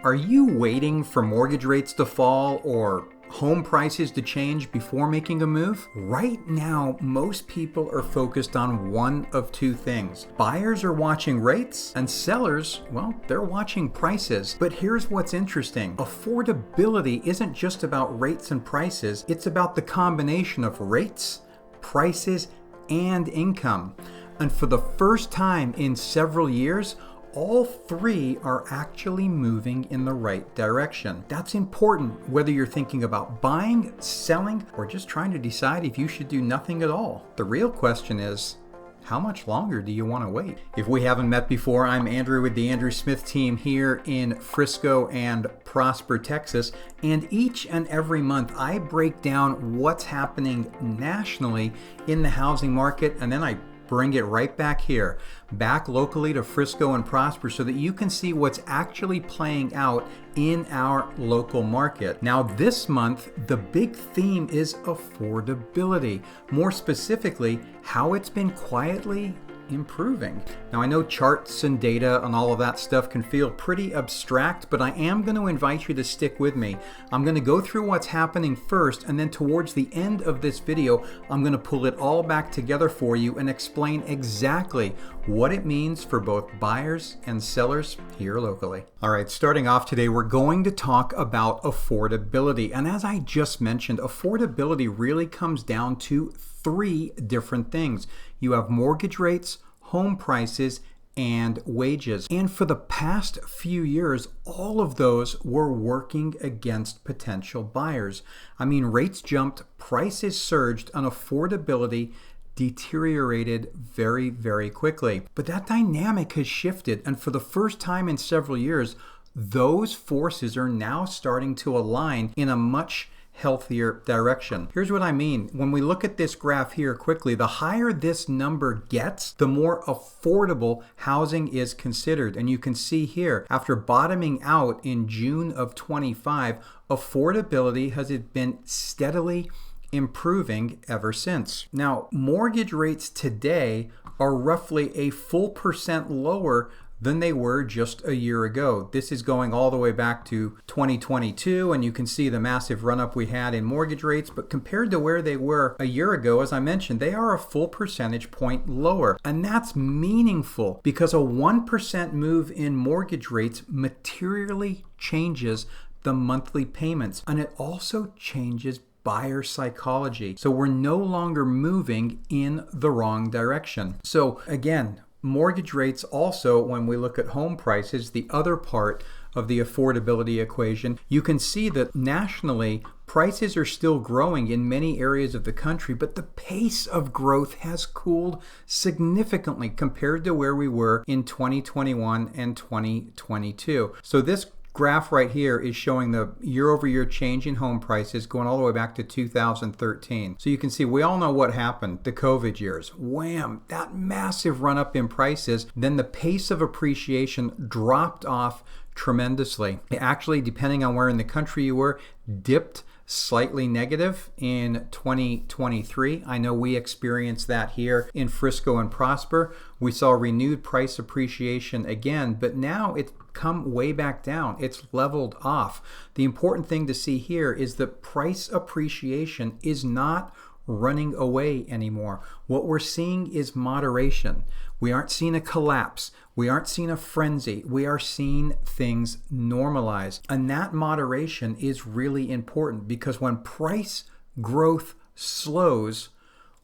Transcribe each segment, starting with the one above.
Are you waiting for mortgage rates to fall or home prices to change before making a move? Right now, most people are focused on one of two things. Buyers are watching rates and sellers, well, they're watching prices. But here's what's interesting. Affordability isn't just about rates and prices. It's about the combination of rates, prices, and income. And for the first time in several years, all three are actually moving in the right direction. That's important whether you're thinking about buying, selling, or just trying to decide if you should do nothing at all. The real question is, how much longer do you want to wait? If we haven't met before, I'm Andrew with the Andrew Smith team here in Frisco and Prosper, Texas. And each and every month, I break down what's happening nationally in the housing market, and then I bring it right back here, back locally to Frisco and Prosper so that you can see what's actually playing out in our local market. Now this month, the big theme is affordability. More specifically, how it's been quietly improving. Now I know charts and data and all of that stuff can feel pretty abstract, but I am going to invite you to stick with me. I'm going to go through what's happening first, and then towards the end of this video, I'm going to pull it all back together for you and explain exactly what it means for both buyers and sellers here locally. All right, starting off today, we're going to talk about affordability. And as I just mentioned, affordability really comes down to three different things. You have mortgage rates, home prices, and wages. And for the past few years, all of those were working against potential buyers. I mean, rates jumped, prices surged, and affordability deteriorated very, very quickly. But that dynamic has shifted, and for the first time in several years, those forces are now starting to align in a much healthier direction. Here's what I mean. When we look at this graph here quickly, the higher this number gets, the more affordable housing is considered. And you can see here, after bottoming out in June of 25, affordability has been steadily improving ever since. Now, mortgage rates today are roughly a full percent lower than they were just a year ago. This is going all the way back to 2022, and you can see the massive run-up we had in mortgage rates, but compared to where they were a year ago, as I mentioned, they are a full percentage point lower. And that's meaningful because a 1% move in mortgage rates materially changes the monthly payments, and it also changes buyer psychology. So we're no longer moving in the wrong direction. So again, mortgage rates also, when we look at home prices, the other part of the affordability equation, you can see that nationally, prices are still growing in many areas of the country, but the pace of growth has cooled significantly compared to where we were in 2021 and 2022. So this graph right here is showing the year-over-year change in home prices going all the way back to 2013. So you can see we all know what happened, the COVID years. Wham! That massive run-up in prices. Then the pace of appreciation dropped off tremendously. It actually, depending on where in the country you were, dipped slightly negative in 2023. I know we experienced that here in Frisco and Prosper. We saw renewed price appreciation again, but now it's come way back down. It's leveled off. The important thing to see here is that price appreciation is not running away anymore. What we're seeing is moderation. We aren't seeing a collapse. We aren't seeing a frenzy. We are seeing things normalize. And that moderation is really important because when price growth slows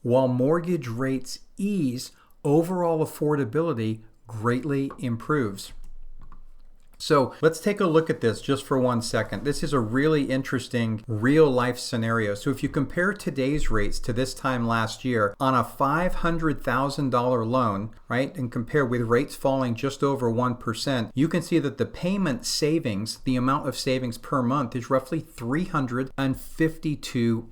while mortgage rates ease, overall affordability greatly improves. So let's take a look at this just for 1 second. This is a really interesting real life scenario. So if you compare today's rates to this time last year on a $500,000 loan, right, and compare with rates falling just over 1%, you can see that the payment savings, the amount of savings per month is roughly $352.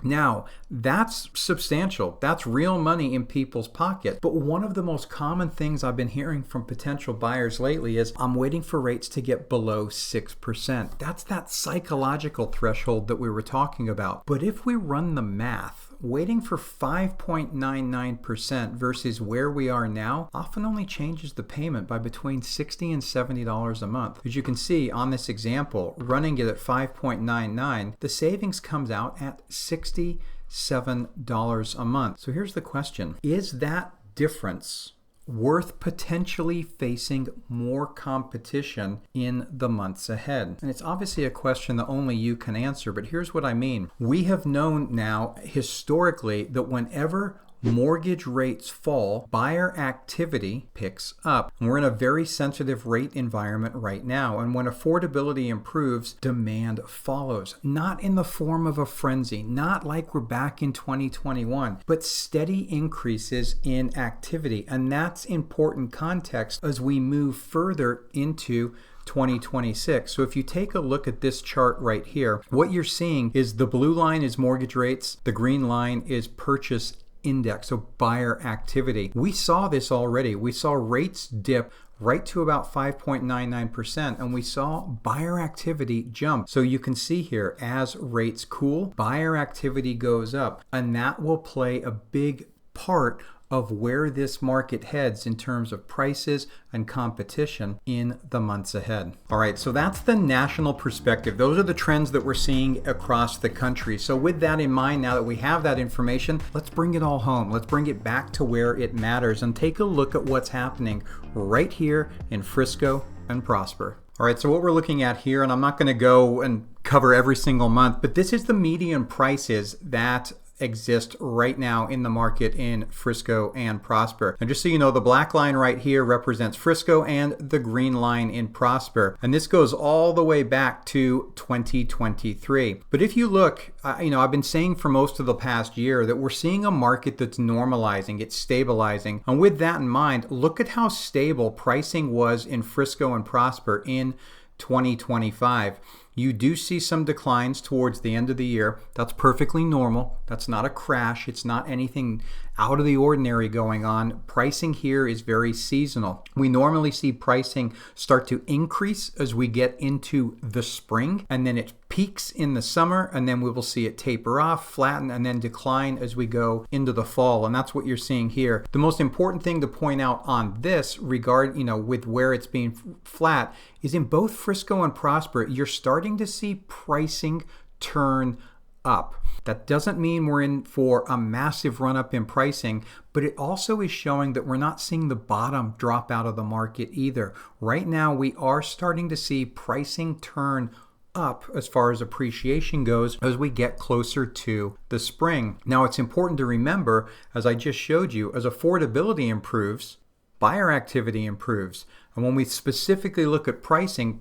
Now, that's substantial. That's real money in people's pocket. But one of the most common things I've been hearing from potential buyers lately is, I'm waiting for rates to get below 6%. That's that psychological threshold that we were talking about. But if we run the math, waiting for 5.99% versus where we are now often only changes the payment by between $60 and $70 a month. As you can see on this example, running it at 5.99, the savings comes out at $67 a month. So here's the question. Is that difference worth potentially facing more competition in the months ahead? And it's obviously a question that only you can answer, but here's what I mean. We have known now historically that whenever mortgage rates fall, buyer activity picks up. And we're in a very sensitive rate environment right now. And when affordability improves, demand follows. Not in the form of a frenzy, not like we're back in 2021, but steady increases in activity. And that's important context as we move further into 2026. So if you take a look at this chart right here, what you're seeing is the blue line is mortgage rates, the green line is purchase index, so buyer activity. We saw this already. We saw rates dip right to about 5.99%, and we saw buyer activity jump. So you can see here, as rates cool, buyer activity goes up, and that will play a big part of where this market heads in terms of prices and competition in the months ahead. All right, so that's the national perspective. Those are the trends that we're seeing across the country. So with that in mind, now that we have that information, let's bring it all home. Let's bring it back to where it matters and take a look at what's happening right here in Frisco and Prosper. All right, so what we're looking at here, and I'm not going to go and cover every single month, but this is the median prices that exist right now in the market in Frisco and Prosper. And just so you know, the black line right here represents Frisco and the green line in Prosper. And this goes all the way back to 2023. But if you look, I've been saying for most of the past year that we're seeing a market that's normalizing, it's stabilizing. And with that in mind, look at how stable pricing was in Frisco and Prosper in 2025. You do see some declines towards the end of the year. That's perfectly normal. That's not a crash. It's not anything out of the ordinary going on. Pricing here is very seasonal. We normally see pricing start to increase as we get into the spring, and then it peaks in the summer, and then we will see it taper off, flatten, and then decline as we go into the fall. And that's what you're seeing here. The most important thing to point out on this with where it's being flat is in both Frisco and Prosper, you're starting to see pricing turn up. That doesn't mean we're in for a massive run up in pricing, but it also is showing that we're not seeing the bottom drop out of the market either. Right now, we are starting to see pricing turn up as far as appreciation goes as we get closer to the spring. Now, it's important to remember, as I just showed you, as affordability improves, buyer activity improves. And when we specifically look at pricing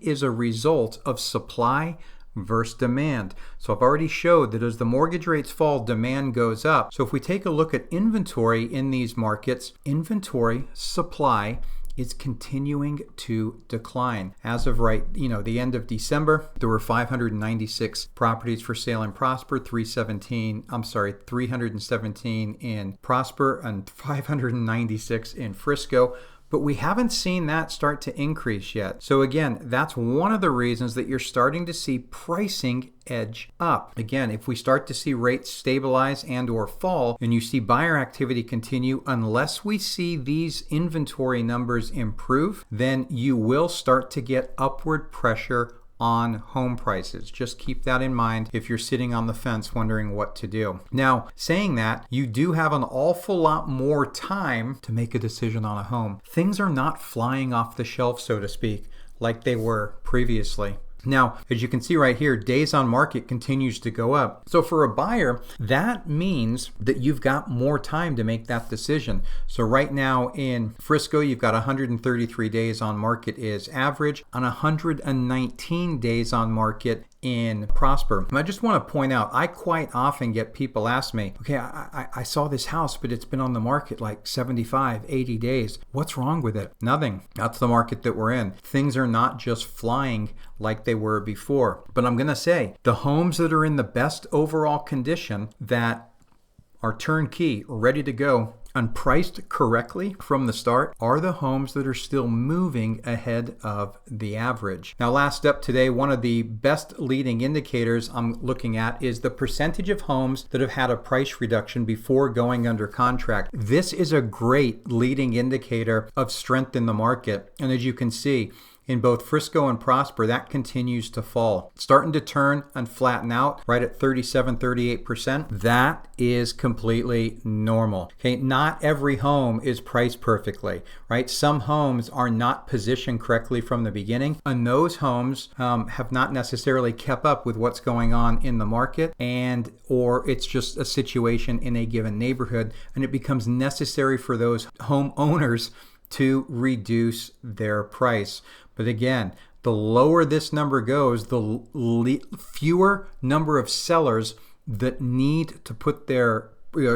is a result of supply versus demand. So I've already showed that as the mortgage rates fall, demand goes up. So if we take a look at inventory in these markets, inventory supply is continuing to decline. As of the end of December, there were 596 properties for sale in Prosper, 317 in Prosper, and 596 in Frisco. But we haven't seen that start to increase yet. So again, that's one of the reasons that you're starting to see pricing edge up. Again, if we start to see rates stabilize and or fall, and you see buyer activity continue, unless we see these inventory numbers improve, then you will start to get upward pressure on home prices. Just keep that in mind if you're sitting on the fence wondering what to do. Now, saying that, you do have an awful lot more time to make a decision on a home. Things are not flying off the shelf, so to speak, like they were previously. Now, as you can see right here, days on market continues to go up. So for a buyer, that means that you've got more time to make that decision. So right now in Frisco, you've got 133 days on market is average, on 119 days on market in Prosper. And I just want to point out, I quite often get people ask me, okay, I saw this house, but it's been on the market like 75, 80 days. What's wrong with it? Nothing. That's the market that we're in. Things are not just flying like they were before. But I'm going to say, the homes that are in the best overall condition, that are turnkey, ready to go, and priced correctly from the start are the homes that are still moving ahead of the average. Now, last up today, one of the best leading indicators I'm looking at is the percentage of homes that have had a price reduction before going under contract. This is a great leading indicator of strength in the market. And as you can see, in both Frisco and Prosper, that continues to fall. It's starting to turn and flatten out right at 37-38%. That is completely normal. Okay, not every home is priced perfectly, right? Some homes are not positioned correctly from the beginning, and those homes have not necessarily kept up with what's going on in the market, or it's just a situation in a given neighborhood, and it becomes necessary for those homeowners to reduce their price. But again, the lower this number goes, the fewer number of sellers that need to put their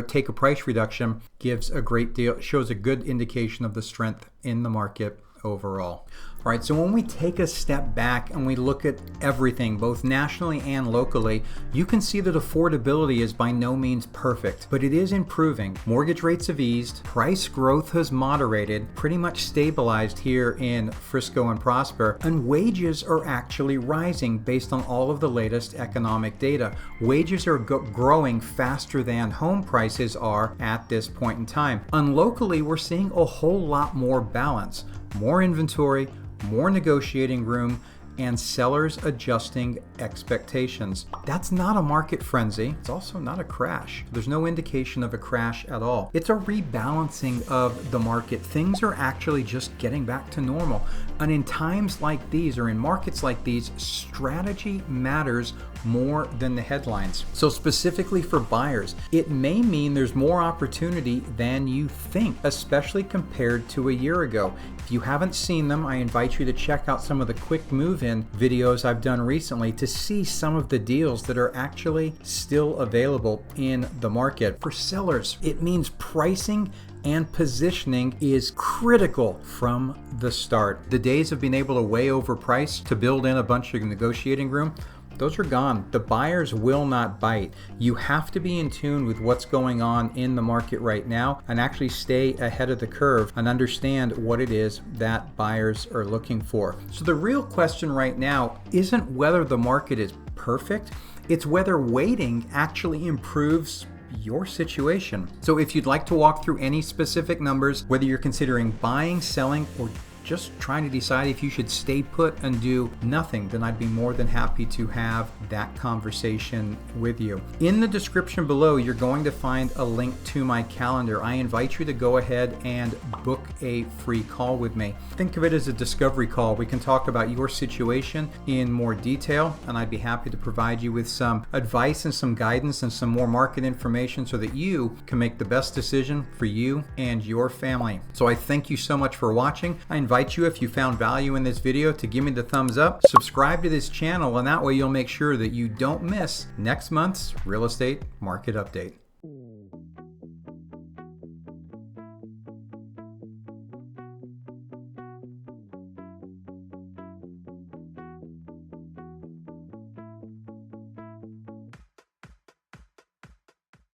take a price reduction shows a good indication of the strength in the market overall. All right, so when we take a step back and we look at everything, both nationally and locally, you can see that affordability is by no means perfect, but it is improving. Mortgage rates have eased, price growth has moderated, pretty much stabilized here in Frisco and Prosper, and wages are actually rising based on all of the latest economic data. Wages are growing faster than home prices are at this point in time. And locally, we're seeing a whole lot more balance, more inventory, more negotiating room, and sellers adjusting expectations. That's not a market frenzy. It's also not a crash. There's no indication of a crash at all. It's a rebalancing of the market. Things are actually just getting back to normal. And in times like these, or in markets like these, strategy matters more than the headlines. So specifically for buyers, it may mean there's more opportunity than you think, especially compared to a year ago. If you haven't seen them, I invite you to check out some of the quick move-in videos I've done recently to see some of the deals that are actually still available in the market. For sellers, it means pricing and positioning is critical from the start. The days of being able to way overprice to build in a bunch of negotiating room, those are gone. The buyers will not bite. You have to be in tune with what's going on in the market right now and actually stay ahead of the curve and understand what it is that buyers are looking for. So the real question right now isn't whether the market is perfect, it's whether waiting actually improves your situation. So if you'd like to walk through any specific numbers, whether you're considering buying, selling, or just trying to decide if you should stay put and do nothing, then I'd be more than happy to have that conversation with you. In the description below, you're going to find a link to my calendar. I invite you to go ahead and book a free call with me. Think of it as a discovery call. We can talk about your situation in more detail, and I'd be happy to provide you with some advice and some guidance and some more market information so that you can make the best decision for you and your family. So I thank you so much for watching. I invite you, if you found value in this video, to give me the thumbs up, subscribe to this channel, and that way you'll make sure that you don't miss next month's real estate market update.